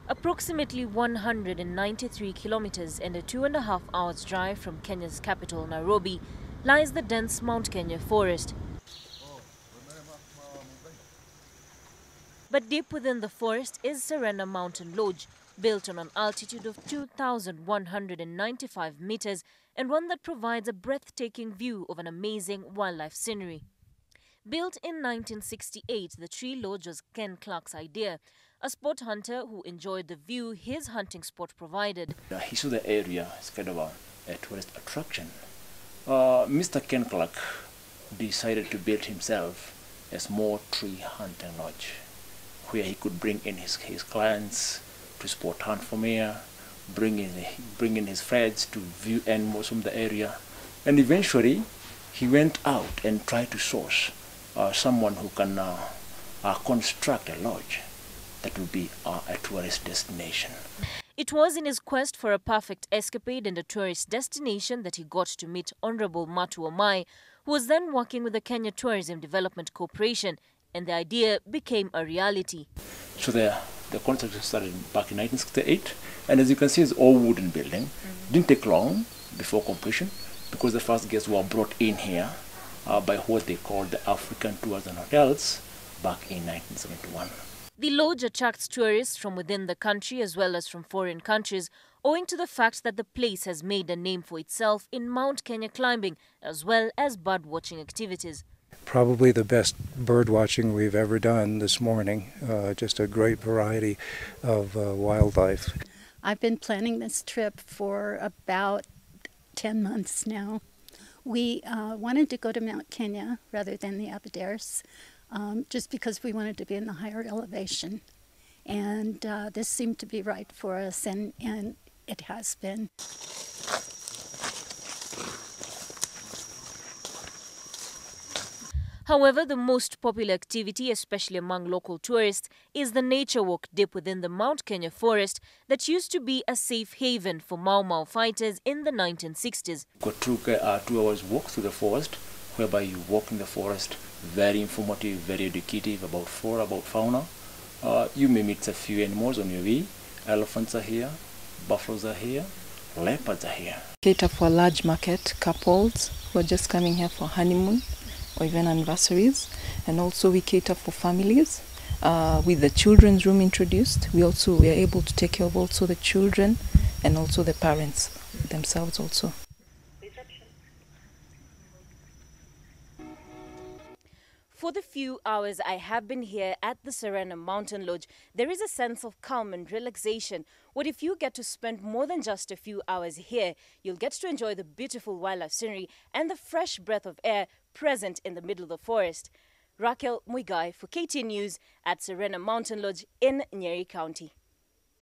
Approximately 193 kilometers and a 2.5 hours drive from Kenya's capital, Nairobi, lies the dense Mount Kenya forest. But deep within the forest is Serena Mountain Lodge, built on an altitude of 2,195 meters and one that provides a breathtaking view of an amazing wildlife scenery. Built in 1968, the Tree Lodge was Ken Clark's idea, a sport hunter who enjoyed the view his hunting spot provided. He saw the area as kind of a tourist attraction. Mr. Ken Clark decided to build himself a small tree hunting lodge where he could bring in his clients to sport hunt from here, bring in his friends to view animals from the area, and eventually he went out and tried to source someone who can construct a lodge that will be a tourist destination. It was in his quest for a perfect escapade and a tourist destination that he got to meet Honorable Matu Omai, who was then working with the Kenya Tourism Development Corporation, and the idea became a reality. So the construction started back in 1968, and as you can see, it's all wooden building. Didn't take long before completion because the first guests were brought in here by what they called the African Tours and Hotels back in 1971. The lodge attracts tourists from within the country as well as from foreign countries, owing to the fact that the place has made a name for itself in Mount Kenya climbing as well as bird watching activities. Probably the best bird watching we've ever done this morning. Just a great variety of wildlife. I've been planning this trip for about 10 months now. We wanted to go to Mount Kenya rather than the Aberdares, just because we wanted to be in the higher elevation. And this seemed to be right for us, and it has been. However, the most popular activity, especially among local tourists, is the nature walk deep within the Mount Kenya forest that used to be a safe haven for Mau Mau fighters in the 1960s. Got 2 hours walk through the forest, whereby you walk in the forest, very informative, very educative about flora, about fauna. You may meet a few animals on your way. Elephants are here, buffaloes are here, leopards are here. Cater for large market couples who are just coming here for honeymoon or even anniversaries, and also we cater for families with the children's room introduced. We are able to take care of also the children and also the parents themselves also. For the few hours I have been here at the Serena Mountain Lodge, there is a sense of calm and relaxation. What if you get to spend more than just a few hours here? You'll get to enjoy the beautiful wildlife scenery and the fresh breath of air present in the middle of the forest. Raquel Muigai for KT News at Serena Mountain Lodge in Nyeri County.